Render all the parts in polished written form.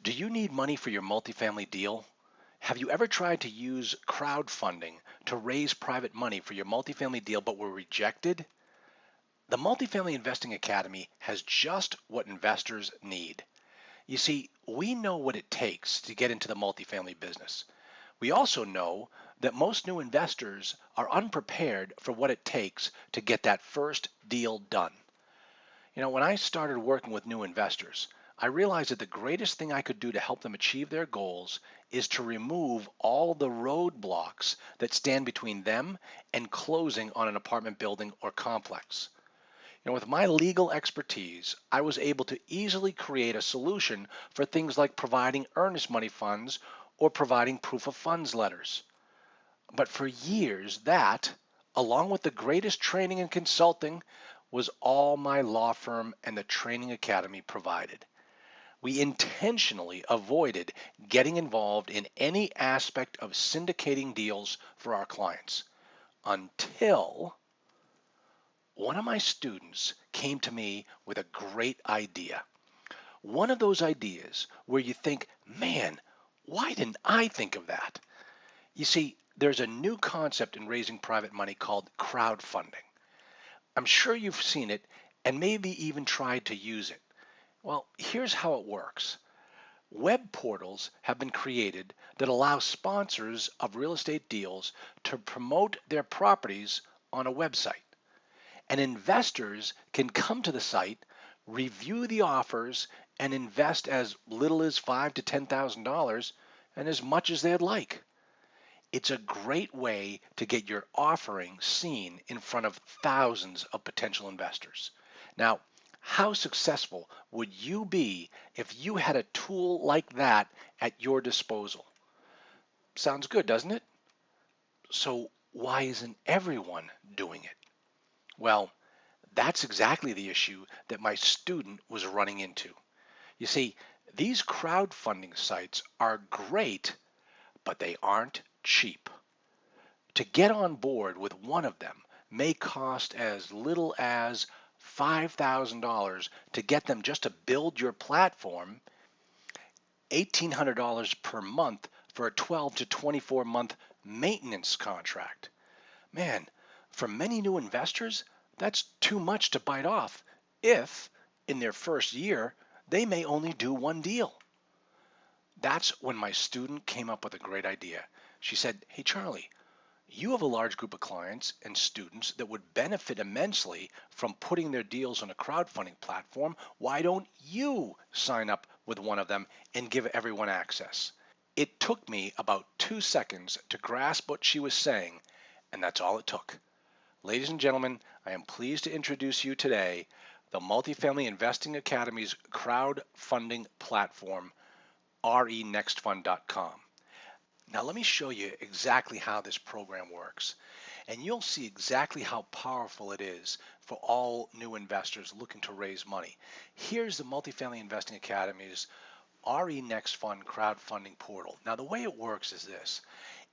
Do you need money for your multifamily deal? Have you ever tried to use crowdfunding to raise private money for your multifamily deal but were rejected? The Multifamily Investing Academy has just what investors need. You see, we know what it takes to get into the multifamily business. We also know that most new investors are unprepared for what it takes to get that first deal done. When I started working with new investors, I realized that the greatest thing I could do to help them achieve their goals is to remove all the roadblocks that stand between them and closing on an apartment building or complex. With my legal expertise, I was able to easily create a solution for things like providing earnest money funds or providing proof of funds letters. But for years, that, along with the greatest training and consulting, was all my law firm and the training academy provided. We intentionally avoided getting involved in any aspect of syndicating deals for our clients until one of my students came to me with a great idea. One of those ideas where you think, man, why didn't I think of that? You see, there's a new concept in raising private money called crowdfunding. I'm sure you've seen it and maybe even tried to use it. Well, here's how it works. Web portals have been created that allow sponsors of real estate deals to promote their properties on a website. And investors can come to the site, review the offers, and invest as little as $5,000 to $10,000 and as much as they'd like. It's a great way to get your offering seen in front of thousands of potential investors. Now, how successful would you be if you had a tool like that at your disposal? Sounds good, doesn't it? So why isn't everyone doing it? Well, that's exactly the issue that my student was running into. You see, these crowdfunding sites are great, but they aren't cheap. To get on board with one of them may cost as little as $5,000 to get them just to build your platform, $1,800 per month for a 12 to 24 month maintenance contract. Man, for many new investors, that's too much to bite off if, in their first year, they may only do one deal. That's when my student came up with a great idea. She said, "Hey, Charlie, you have a large group of clients and students that would benefit immensely from putting their deals on a crowdfunding platform. Why don't you sign up with one of them and give everyone access?" It took me about 2 seconds to grasp what she was saying, and that's all it took. Ladies and gentlemen, I am pleased to introduce you today the Multifamily Investing Academy's crowdfunding platform, renextfund.com. Now let me show you exactly how this program works, and you'll see exactly how powerful it is for all new investors looking to raise money. Here's the Multifamily Investing Academy's RE Fund crowdfunding portal. Now the way it works is this.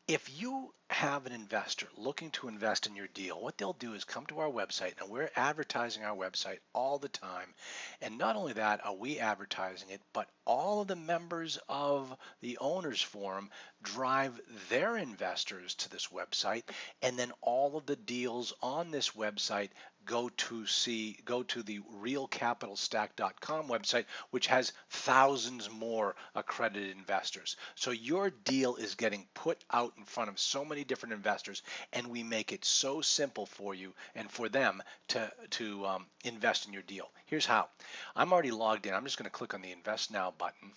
If you have an investor looking to invest in your deal, what they'll do is come to our website, and we're advertising our website all the time. And not only that are we advertising it, but all of the members of the owners forum drive their investors to this website, and then all of the deals on this website go to the realcapitalstack.com website, which has thousands more accredited investors. So your deal is getting put out in front of so many different investors, and we make it so simple for you and for them to invest in your deal. Here's how. I'm already logged in. I'm just going to click on the Invest Now button.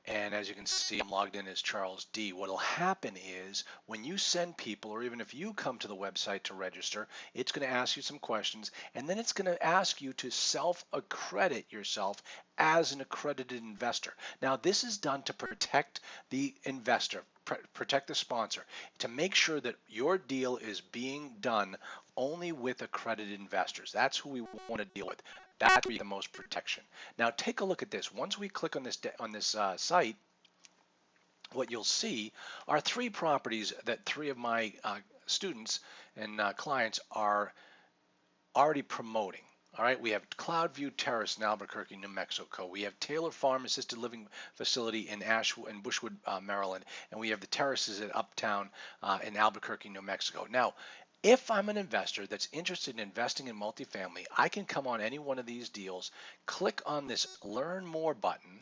And as you can see, I'm logged in as Charles D. What will happen is when you send people, or even if you come to the website to register, it's going to ask you some questions, and then it's going to ask you to self-accredit yourself as an accredited investor. Now, this is done to protect the investor, protect the sponsor, to make sure that your deal is being done only with accredited investors. That's who we want to deal with. That would be the most protection. Now take a look at this. Once we click on this site, what you'll see are 3 properties that 3 of my students and clients are already promoting. All right, we have Cloudview Terrace in Albuquerque, New Mexico. We have Taylor Farm Assisted Living Facility in Bushwood, Maryland, and we have the terraces at Uptown in Albuquerque, New Mexico. Now, if I'm an investor that's interested in investing in multifamily, I can come on any one of these deals, click on this Learn More button.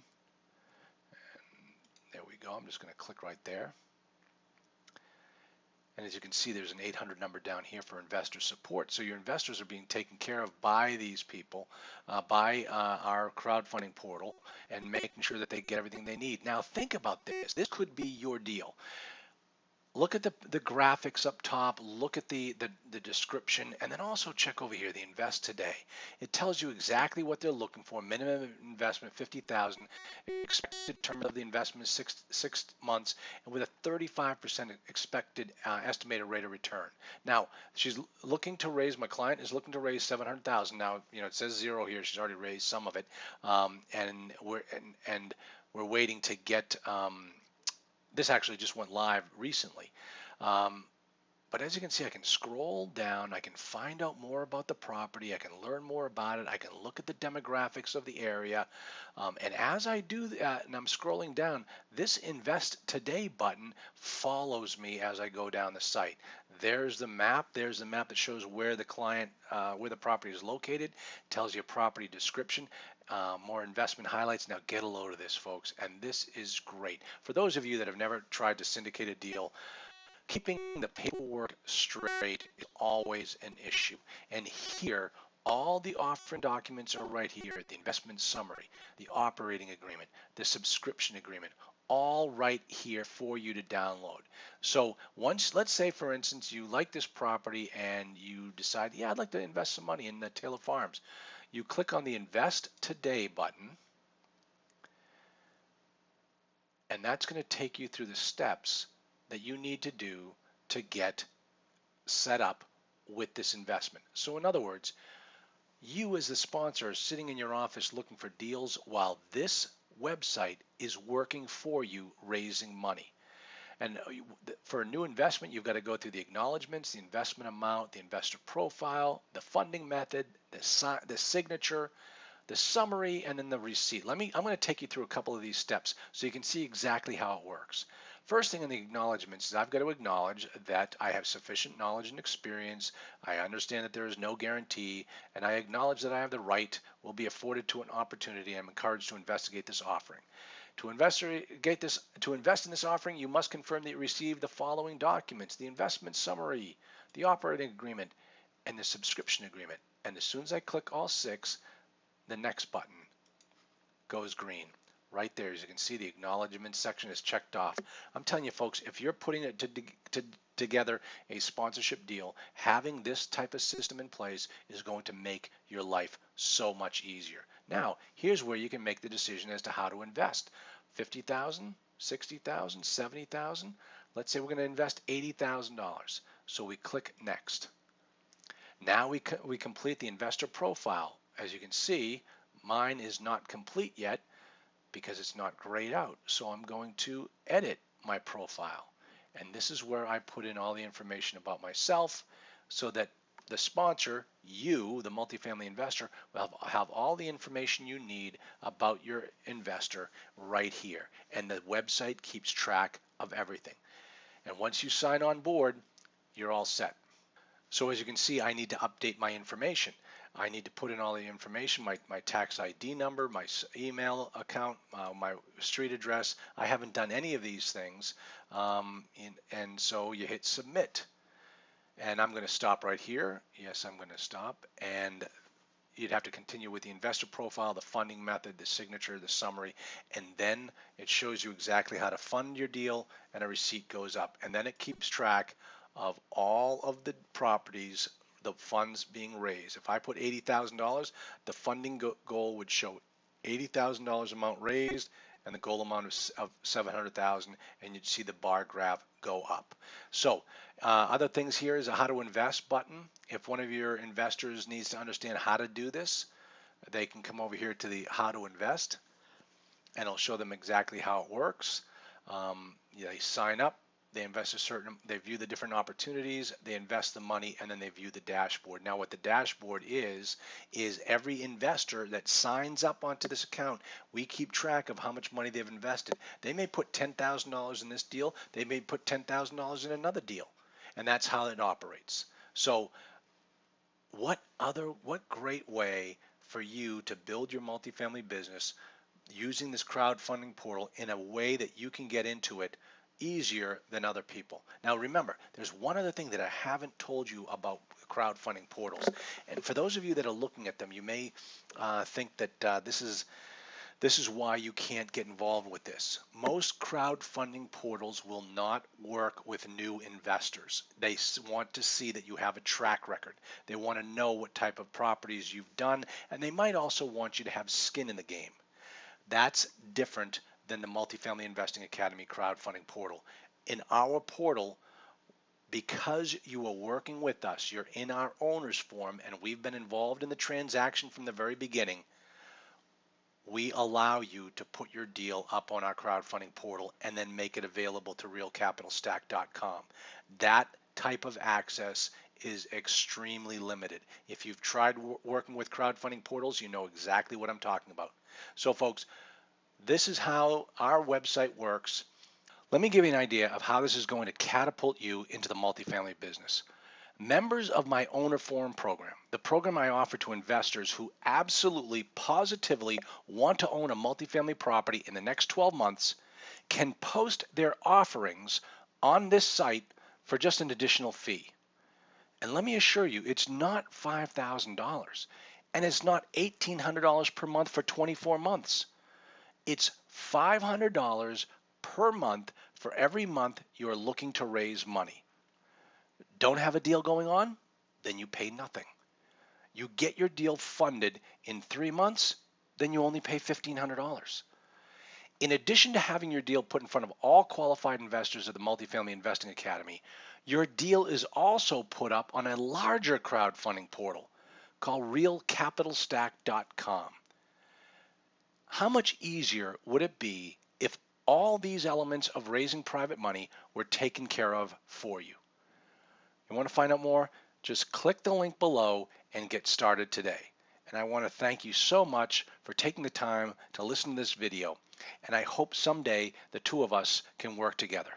There we go. I'm just going to click right there. And as you can see, there's an 800 number down here for investor support. So your investors are being taken care of by these people, by our crowdfunding portal, and making sure that they get everything they need. Now think about this. This could be your deal. Look at the graphics up top, look at the description, and then also check over here, the invest today. It tells you exactly what they're looking for. Minimum investment, 50,000. Expected term of the investment is six months, and with a 35% expected estimated rate of return. Now, she's looking to raise, my client is looking to raise 700,000. Now, it says zero here. She's already raised some of it, and we're waiting to get. This actually just went live recently. But as you can see, I can scroll down, I can find out more about the property, I can learn more about it, I can look at the demographics of the area. And as I do that, and I'm scrolling down, this Invest Today button follows me as I go down the site. There's the map that shows where the where the property is located, tells you a property description. More investment highlights. Now get a load of this, folks, and this is great. For those of you that have never tried to syndicate a deal, keeping the paperwork straight is always an issue. And here, all the offering documents are right here, the investment summary, the operating agreement, the subscription agreement, all right here for you to download. So once, let's say for instance, you like this property and you decide, yeah, I'd like to invest some money in the Taylor Farms. You click on the Invest Today button, and that's going to take you through the steps that you need to do to get set up with this investment. So in other words, you as the sponsor are sitting in your office looking for deals while this website is working for you, raising money. And for a new investment, you've got to go through the acknowledgments, the investment amount, the investor profile, the funding method, the signature, the summary, and then the receipt. I'm going to take you through a couple of these steps so you can see exactly how it works. First thing in the acknowledgments is I've got to acknowledge that I have sufficient knowledge and experience. I understand that there is no guarantee, and I acknowledge that I have the right, will be afforded to an opportunity, and I'm encouraged to investigate this offering. To invest in this offering, you must confirm that you received the following documents: the investment summary, the operating agreement, and the subscription agreement. And as soon as I click all six, the next button goes green. Right there, as you can see, the acknowledgement section is checked off. I'm telling you, folks, if you're putting it together a sponsorship deal, having this type of system in place is going to make your life so much easier. Now, here's where you can make the decision as to how to invest. 50,000, 60,000, 70,000. Let's say we're going to invest $80,000. So we click Next. Now we complete the investor profile. As you can see, mine is not complete yet because it's not grayed out. So I'm going to edit my profile. And this is where I put in all the information about myself so that the sponsor, you, the multifamily investor, will have all the information you need about your investor right here. And the website keeps track of everything. And once you sign on board, you're all set. So as you can see, I need to update my information. I need to put in all the information, my tax ID number, my email account, my street address. I haven't done any of these things. And so you hit submit. And I'm going to stop right here. Yes, I'm going to stop. And you'd have to continue with the investor profile, the funding method, the signature, the summary, and then it shows you exactly how to fund your deal, and a receipt goes up. And then it keeps track of all of the properties, the funds being raised. If I put $80,000, the funding goal would show $80,000 amount raised and the goal amount of $700,000, and you'd see the bar graph go up. So other things here is a how to invest button. If one of your investors needs to understand how to do this, they can come over here to the how to invest, and it'll show them exactly how it works. They sign up, they they view the different opportunities, they invest the money, and then they view the dashboard. Now what the dashboard is every investor that signs up onto this account, we keep track of how much money they've invested. They may put $10,000 in this deal, they may put $10,000 in another deal, and that's how it operates. So what great way for you to build your multifamily business using this crowdfunding portal in a way that you can get into it easier than other people. Now remember, there's one other thing that I haven't told you about crowdfunding portals. And for those of you that are looking at them, you may think that this is why you can't get involved with this. Most crowdfunding portals will not work with new investors. They want to see that you have a track record. They want to know what type of properties you've done, and they might also want you to have skin in the game. That's different than the Multifamily Investing Academy crowdfunding portal. In our portal, because you are working with us, you're in our owner's form, and we've been involved in the transaction from the very beginning, we allow you to put your deal up on our crowdfunding portal and then make it available to realcapitalstack.com. That type of access is extremely limited. If you've tried working with crowdfunding portals, you know exactly what I'm talking about. So folks, this is how our website works. Let me give you an idea of how this is going to catapult you into the multifamily business. Members of my Owner Forum program, the program I offer to investors who absolutely, positively want to own a multifamily property in the next 12 months, can post their offerings on this site for just an additional fee. And let me assure you, it's not $5,000 and it's not $1,800 per month for 24 months. It's $500 per month for every month you're looking to raise money. Don't have a deal going on? Then you pay nothing. You get your deal funded in 3 months, then you only pay $1,500. In addition to having your deal put in front of all qualified investors of the Multifamily Investing Academy, your deal is also put up on a larger crowdfunding portal called realcapitalstack.com. How much easier would it be if all these elements of raising private money were taken care of for you? You want to find out more? Just click the link below and get started today. And I want to thank you so much for taking the time to listen to this video. And I hope someday the two of us can work together.